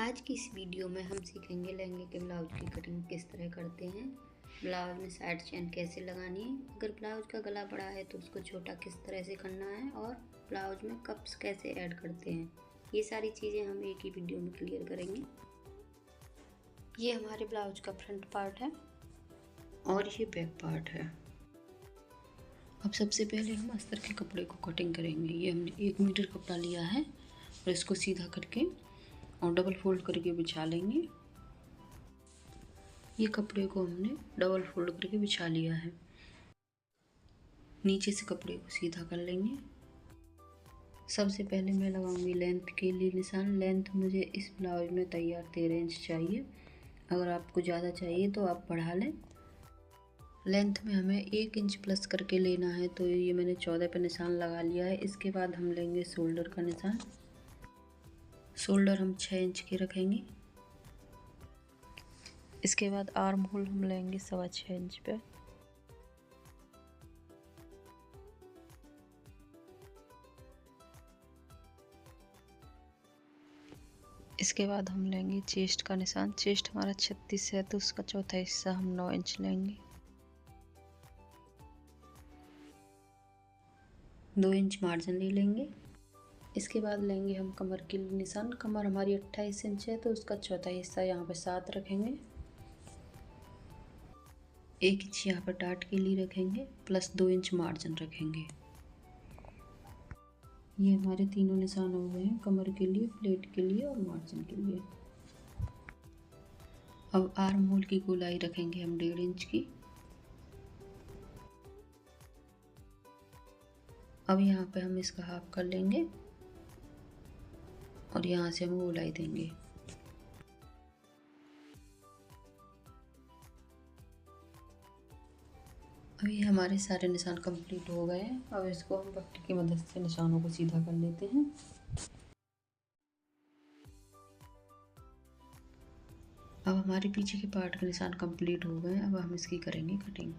आज की इस वीडियो में हम सीखेंगे लहंगे के ब्लाउज की कटिंग किस तरह करते हैं, ब्लाउज में साइड चेन कैसे लगानी है, अगर ब्लाउज का गला बड़ा है तो उसको छोटा किस तरह से करना है और ब्लाउज में कप्स कैसे ऐड करते हैं। ये सारी चीज़ें हम एक ही वीडियो में क्लियर करेंगे। ये हमारे ब्लाउज का फ्रंट पार्ट है और ये बैक पार्ट है। अब सबसे पहले हम अस्तर के कपड़े को कटिंग करेंगे। ये हमने 1 मीटर कपड़ा लिया है और इसको सीधा करके और डबल फोल्ड करके बिछा लेंगे। ये कपड़े को हमने डबल फोल्ड करके बिछा लिया है। नीचे से कपड़े को सीधा कर लेंगे। सबसे पहले मैं लगाऊंगी लेंथ के लिए निशान। लेंथ मुझे इस ब्लाउज में तैयार 13 इंच चाहिए। अगर आपको ज़्यादा चाहिए तो आप बढ़ा लें। लेंथ में हमें 1 इंच प्लस करके लेना है, तो ये मैंने 14 पे निशान लगा लिया है। इसके बाद हम लेंगे शोल्डर का निशान। शोल्डर हम 6 इंच के रखेंगे। इसके बाद आर्म होल हम लेंगे 6.25 इंच पे। इसके बाद हम लेंगे चेस्ट का निशान। चेस्ट हमारा 36 है तो उसका चौथा हिस्सा हम 9 इंच लेंगे। 2 इंच मार्जिन ले लेंगे। इसके बाद लेंगे हम कमर के लिए निशान। कमर हमारी 28 इंच है तो उसका चौथा हिस्सा यहाँ पे 7 रखेंगे। 1 इंच यहाँ पर टाट के लिए रखेंगे प्लस 2 इंच मार्जिन रखेंगे। ये हमारे तीनों निशान हो गए हैं, कमर के लिए, प्लेट के लिए और मार्जिन के लिए। अब आर्म होल की गोलाई रखेंगे हम 1.5 इंच की। अब यहाँ पे हम इसका हाफ कर लेंगे और यहाँ से हम गोलाई देंगे। अभी हमारे सारे निशान कंप्लीट हो गए हैं। अब इसको हम पट्टी की मदद से निशानों को सीधा कर लेते हैं। अब हमारे पीछे के पार्ट के निशान कंप्लीट हो गए हैं। अब हम इसकी करेंगे कटिंग।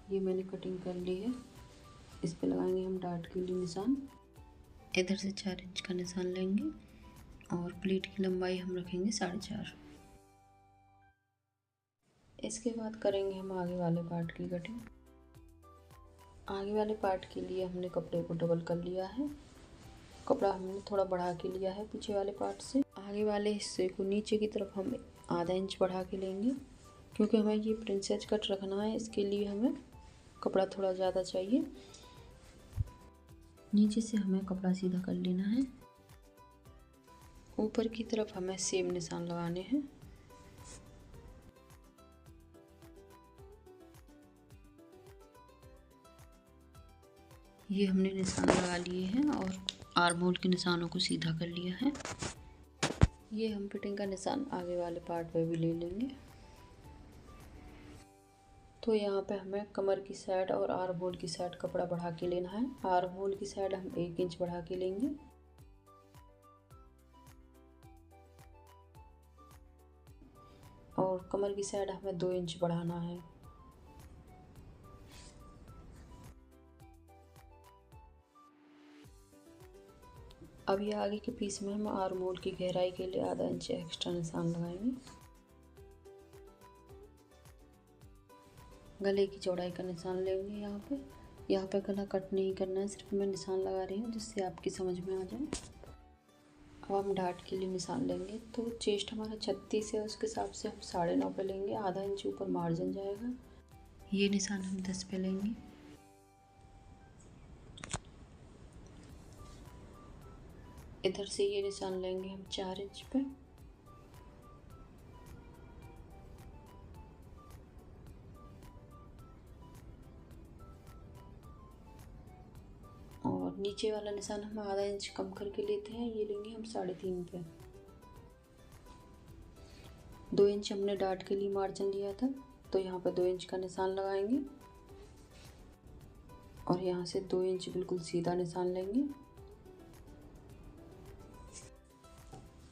ये मैंने कटिंग कर ली है। इस पे लगाएंगे हम डार्ट के लिए निशान। इधर से 4 इंच का निशान लेंगे और प्लेट की लंबाई हम रखेंगे 4.5। इसके बाद करेंगे हम आगे वाले पार्ट की कटिंग। आगे वाले पार्ट के लिए हमने कपड़े को डबल कर लिया है। कपड़ा हमने थोड़ा बढ़ा के लिया है पीछे वाले पार्ट से। आगे वाले हिस्से को नीचे की तरफ हम आधा इंच बढ़ा के लेंगे, क्योंकि हमें ये प्रिंसेस कट रखना है। इसके लिए हमें कपड़ा थोड़ा ज़्यादा चाहिए। नीचे से हमें कपड़ा सीधा कर लेना है। ऊपर की तरफ हमें सेम निशान लगाने हैं। ये हमने निशान लगा लिए हैं और आर्म होल के निशानों को सीधा कर लिया है। ये हम फिटिंग का निशान आगे वाले पार्ट पे भी ले लेंगे। तो यहाँ पे हमें कमर की साइड और आर्म होल की साइड कपड़ा बढ़ा के लेना है। आर्म होल की साइड हम 1 इंच बढ़ा के लेंगे और कमर की साइड हमें 2 इंच बढ़ाना है। अब ये आगे के पीस में हम आर्म होल की गहराई के लिए आधा इंच एक्स्ट्रा निशान लगाएंगे। गले की चौड़ाई का निशान लेंगे। यहाँ पे गला कट नहीं करना है, सिर्फ मैं निशान लगा रही हूँ जिससे आपकी समझ में आ जाए। अब हम डार्ट के लिए निशान लेंगे। तो चेस्ट हमारा 36 है, उसके हिसाब से हम 9.5 पे लेंगे। आधा इंच ऊपर मार्जिन जाएगा। ये निशान हम 10 पे लेंगे। इधर से ये निशान लेंगे हम 4 इंच पे। और नीचे वाला निशान हम आधा इंच कम करके लेते हैं। ये लेंगे हम 3.5 पे। 2 इंच हमने डाट के लिए मार्जिन लिया था, तो यहाँ पर 2 इंच का निशान लगाएंगे और यहाँ से 2 इंच बिल्कुल सीधा निशान लेंगे।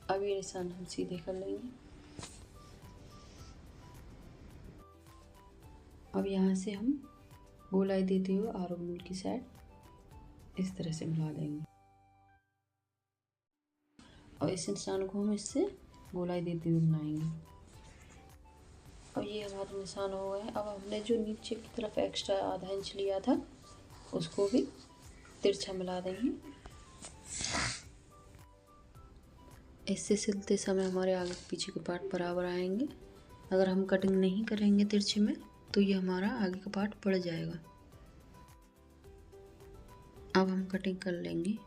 अब ये निशान हम सीधे कर लेंगे। अब यहाँ से हम गोलाई देते हुए आर्मोल की साइड इस तरह से मिला देंगे और इस निशान को हम इससे गोलाई देते हुए बनाएंगे। और ये हमारा निशान हो गया। अब हमने जो नीचे की तरफ एक्स्ट्रा आधा इंच लिया था उसको भी तिरछा मिला देंगे। इससे सिलते समय हमारे आगे पीछे के पार्ट बराबर आएंगे। अगर हम कटिंग नहीं करेंगे तिरछे में तो ये हमारा आगे का पार्ट पड़ जाएगा। अब हम कटिंग कर लेंगे।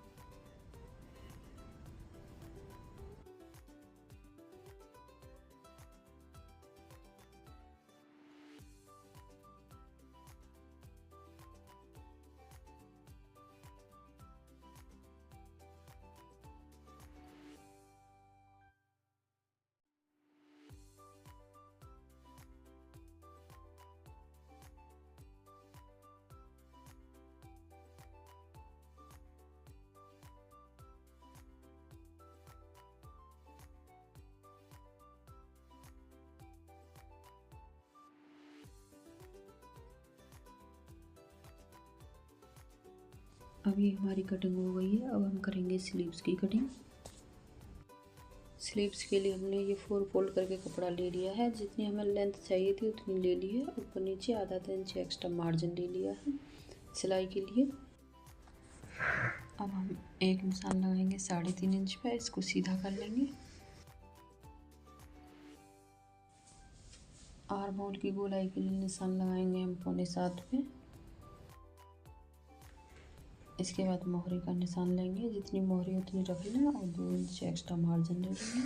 अब ये हमारी कटिंग हो गई है। अब हम करेंगे स्लीव्स की कटिंग। स्लीव्स के लिए हमने ये 4 फोल्ड करके कपड़ा ले लिया है। जितनी हमें लेंथ चाहिए थी उतनी ले ली है। ऊपर नीचे आधा इंच एक्स्ट्रा मार्जिन ले लिया है सिलाई के लिए। अब हम एक निशान लगाएंगे 3.5 इंच पे, इसको सीधा कर लेंगे। आर्म होल की गोलाई के लिए निशान लगाएंगे हम 6.25 पे। इसके बाद मोहरी का निशान लेंगे, जितनी मोहरी उतनी रख लें और 2 इंच एक्स्ट्रा मार्जिन ले लेंगे।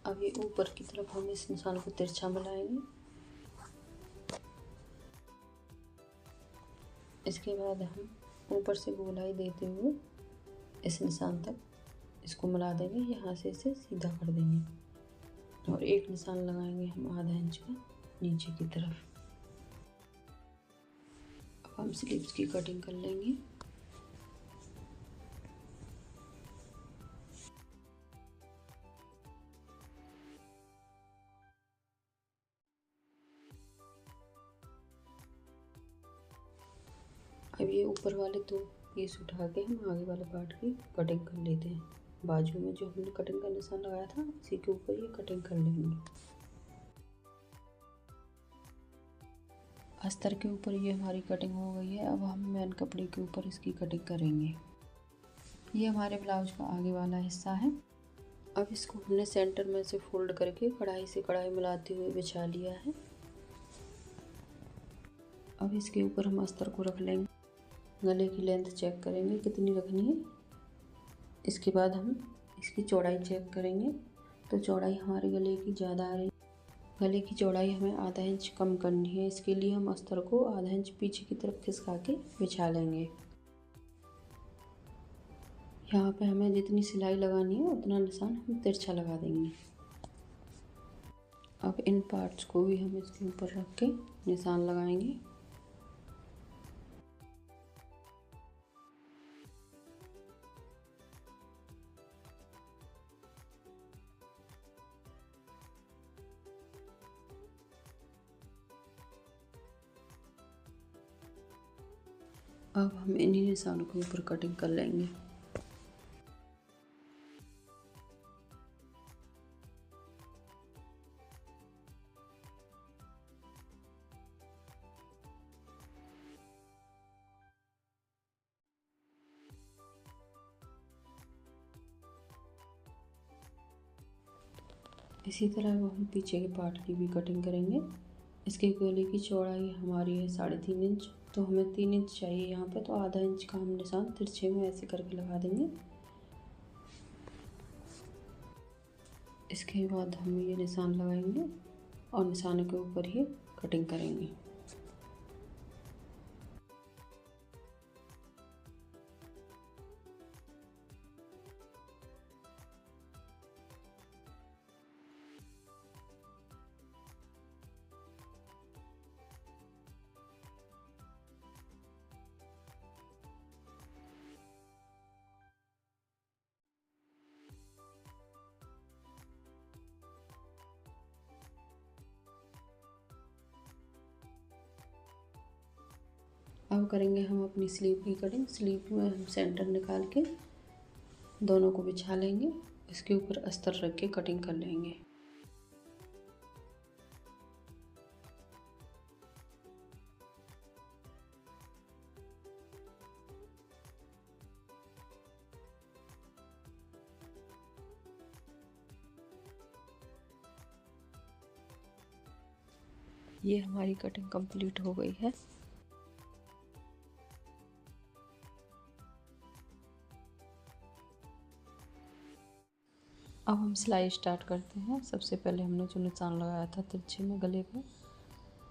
अब ये ऊपर की तरफ हम इस निशान को तिरछा मिलाएंगे। इसके बाद हम ऊपर से गोलाई देते हुए इस निशान तक इसको मिला देंगे। यहाँ से इसे सीधा कर देंगे और एक निशान लगाएंगे हम आधा इंच का नीचे की तरफ। अब हम स्लीव्स की कटिंग कर लेंगे। अब ये ऊपर वाले 2 पीस उठा के हम आगे वाले पार्ट की कटिंग कर लेते हैं। बाजू में जो हमने कटिंग का निशान लगाया था उसी के ऊपर ये कटिंग कर लेंगे। अस्तर के ऊपर ये हमारी कटिंग हो गई है। अब हम मेन कपड़े के ऊपर इसकी कटिंग करेंगे। ये हमारे ब्लाउज का आगे वाला हिस्सा है। अब इसको हमने सेंटर में से फोल्ड करके कढ़ाई से कढ़ाई मिलाते हुए बिछा लिया है। अब इसके ऊपर हम अस्तर को रख लेंगे। गले की लेंथ चेक करेंगे कितनी रखनी है। इसके बाद हम इसकी चौड़ाई चेक करेंगे। तो चौड़ाई हमारे गले की ज़्यादा आ रही है। गले की चौड़ाई हमें आधा इंच कम करनी है। इसके लिए हम अस्तर को आधा इंच पीछे की तरफ खिसका के बिछा लेंगे। यहाँ पे हमें जितनी सिलाई लगानी है उतना निशान हम तिरछा लगा देंगे। अब इन पार्ट्स को भी हम इसके ऊपर रख के निशान लगाएंगे। अब हम इन्हीं निशानों के ऊपर कटिंग कर लेंगे। इसी तरह हम पीछे के पार्ट की भी कटिंग करेंगे। इसके गले की चौड़ाई हमारी है 3.5 इंच, तो हमें 3 इंच चाहिए यहाँ पे, तो आधा इंच का हम निशान तिरछे में ऐसे करके लगा देंगे। इसके बाद हम ये निशान लगाएंगे और निशानों के ऊपर ही कटिंग करेंगे। अब करेंगे हम अपनी स्लीव की कटिंग। स्लीव में हम सेंटर निकाल के दोनों को बिछा लेंगे, इसके ऊपर अस्तर रख के कटिंग कर लेंगे। ये हमारी कटिंग कंप्लीट हो गई है। अब हम सिलाई स्टार्ट करते हैं। सबसे पहले हमने जो निशान लगाया था तिरछे में गले पे,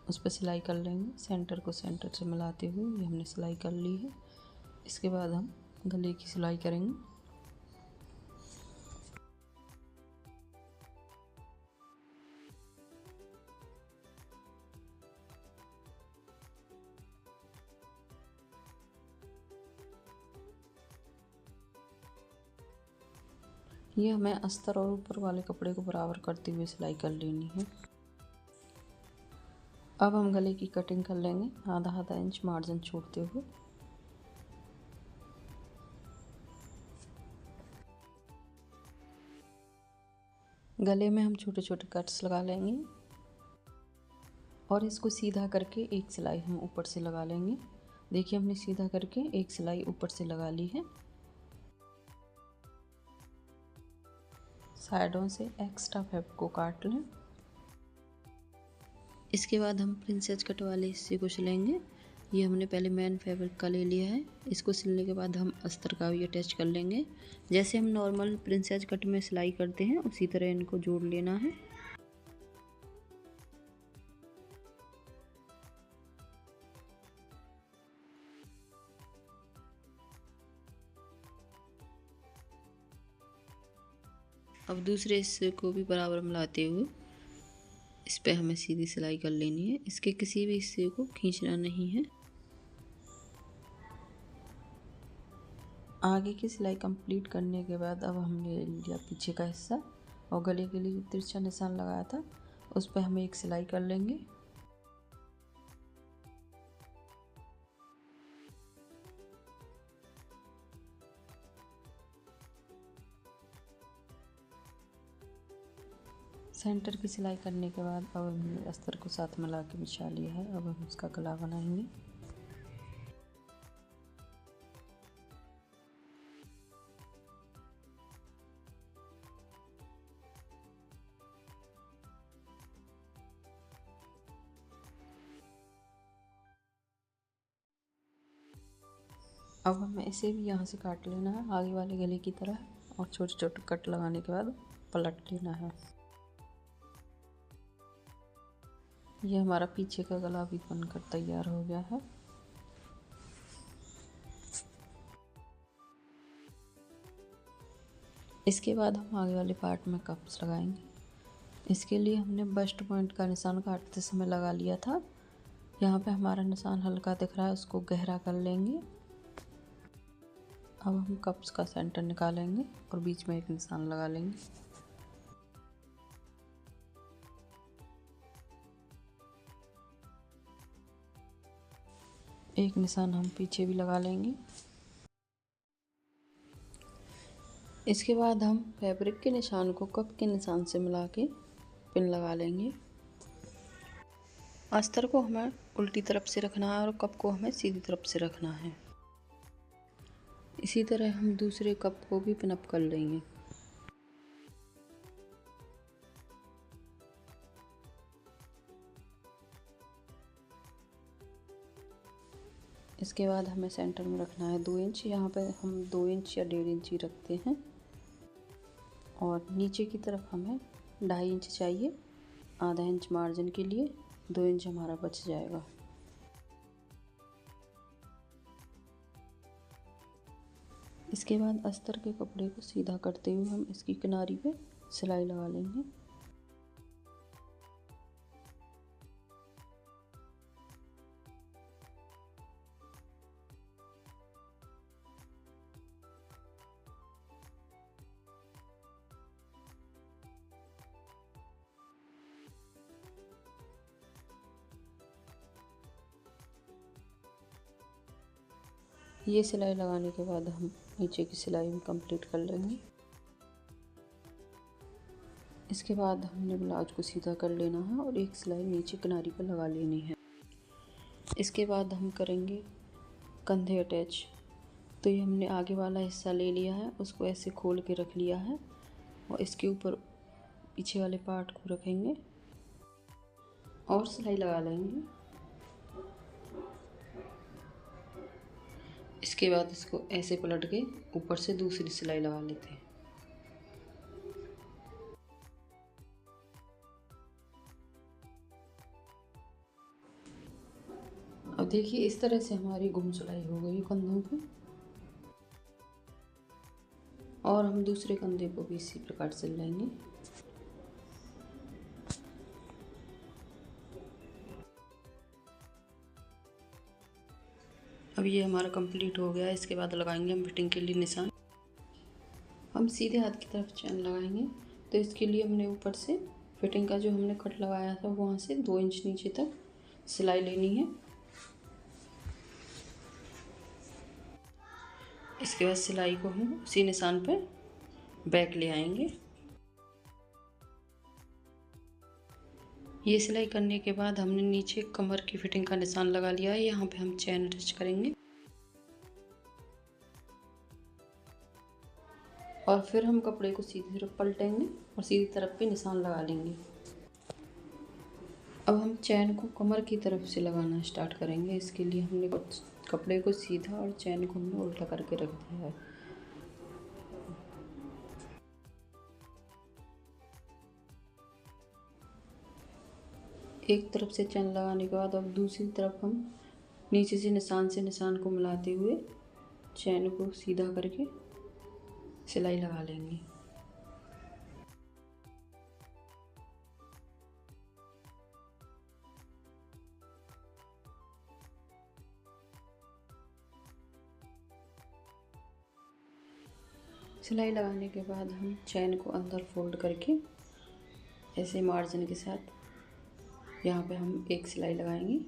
उस पर सिलाई कर लेंगे। सेंटर को सेंटर से मिलाते हुए ये हमने सिलाई कर ली है। इसके बाद हम गले की सिलाई करेंगे। ये हमें अस्तर और ऊपर वाले कपड़े को बराबर करते हुए सिलाई कर लेनी है। अब हम गले की कटिंग कर लेंगे, आधा आधा इंच मार्जिन छोड़ते हुए। गले में हम छोटे छोटे कट्स लगा लेंगे और इसको सीधा करके एक सिलाई हम ऊपर से लगा लेंगे। देखिए हमने सीधा करके एक सिलाई ऊपर से लगा ली है। साइडों से एक्स्ट्रा फैब्रिक को काट लें। इसके बाद हम प्रिंसेस कट वाले हिस्से को सिलेंगे। ये हमने पहले मेन फैब्रिक का ले लिया है। इसको सिलने के बाद हम अस्तर का भी अटैच कर लेंगे। जैसे हम नॉर्मल प्रिंसेस कट में सिलाई करते हैं उसी तरह इनको जोड़ लेना है। अब दूसरे हिस्से को भी बराबर मिलाते हुए इस पे हमें सीधी सिलाई कर लेनी है। इसके किसी भी हिस्से को खींचना नहीं है। आगे की सिलाई कंप्लीट करने के बाद अब हमने लिया पीछे का हिस्सा और गले के लिए तिरछा निशान लगाया था उस पर हम एक सिलाई कर लेंगे। सेंटर की सिलाई करने के बाद अब हमने अस्तर को साथ मिला के बिछा लिया है। अब हम इसका गला बनाएंगे। अब हमें इसे भी यहाँ से काट लेना है आगे वाले गले की तरह और छोटे छोटे कट लगाने के बाद पलट लेना है। ये हमारा पीछे का गला भी बनकर तैयार हो गया है। इसके बाद हम आगे वाले पार्ट में कप्स लगाएंगे। इसके लिए हमने बस्ट पॉइंट का निशान काटते समय लगा लिया था। यहाँ पे हमारा निशान हल्का दिख रहा है, उसको गहरा कर लेंगे। अब हम कप्स का सेंटर निकालेंगे और बीच में एक निशान लगा लेंगे। एक निशान हम पीछे भी लगा लेंगे। इसके बाद हम फैब्रिक के निशान को कप के निशान से मिला के पिन लगा लेंगे। अस्तर को हमें उल्टी तरफ से रखना है और कप को हमें सीधी तरफ से रखना है। इसी तरह हम दूसरे कप को भी पिन अप कर लेंगे। इसके बाद हमें सेंटर में रखना है 2 इंच। यहाँ पे हम 2 इंच या 1.5 इंच ही रखते हैं और नीचे की तरफ हमें 2.5 इंच चाहिए। आधा इंच मार्जिन के लिए 2 इंच हमारा बच जाएगा। इसके बाद अस्तर के कपड़े को सीधा करते हुए हम इसकी किनारी पे सिलाई लगा लेंगे। ये सिलाई लगाने के बाद हम नीचे की सिलाई भी कंप्लीट कर लेंगे। इसके बाद हमने ब्लाउज को सीधा कर लेना है और एक सिलाई नीचे किनारी पर लगा लेनी है। इसके बाद हम करेंगे कंधे अटैच। तो ये हमने आगे वाला हिस्सा ले लिया है, उसको ऐसे खोल के रख लिया है और इसके ऊपर पीछे वाले पार्ट को रखेंगे और सिलाई लगा लेंगे। इसके बाद इसको ऐसे पलट के ऊपर से दूसरी सिलाई लगा लेते हैं। अब देखिए इस तरह से हमारी गुम सिलाई हो गई कंधों पे, और हम दूसरे कंधे को भी इसी प्रकार से लेंगे। अब ये हमारा कंप्लीट हो गया। इसके बाद लगाएंगे हम फिटिंग के लिए निशान। हम सीधे हाथ की तरफ चैन लगाएंगे, तो इसके लिए हमने ऊपर से फिटिंग का जो हमने कट लगाया था वहाँ से 2 इंच नीचे तक सिलाई लेनी है। इसके बाद सिलाई को हम उसी निशान पर बैक ले आएंगे। ये सिलाई करने के बाद हमने नीचे कमर की फिटिंग का निशान लगा लिया है। यहाँ पे हम चैन अटैच करेंगे और फिर हम कपड़े को सीधी तरफ पलटेंगे और सीधी तरफ पे निशान लगा लेंगे। अब हम चैन को कमर की तरफ से लगाना स्टार्ट करेंगे। इसके लिए हमने कपड़े को सीधा और चैन को हमने उल्टा करके रख दिया है। एक तरफ से चैन लगाने के बाद अब दूसरी तरफ हम नीचे से निशान को मिलाते हुए चैन को सीधा करके सिलाई लगा लेंगे। सिलाई लगाने के बाद हम चैन को अंदर फोल्ड करके ऐसे मार्जिन के साथ यहाँ पे हम एक सिलाई लगाएंगे।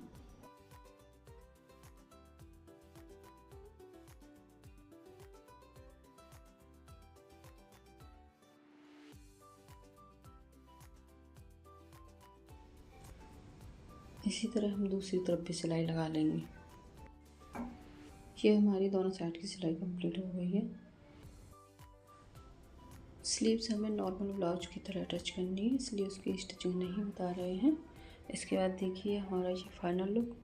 इसी तरह हम दूसरी तरफ भी सिलाई लगा लेंगे। ये हमारी दोनों साइड की सिलाई कंप्लीट हो गई है। स्लीव्स हमें नॉर्मल ब्लाउज की तरह अटैच करनी है, इसलिए उसकी स्टिचिंग नहीं बता रहे हैं। इसके बाद देखिए हमारा ये फाइनल लुक।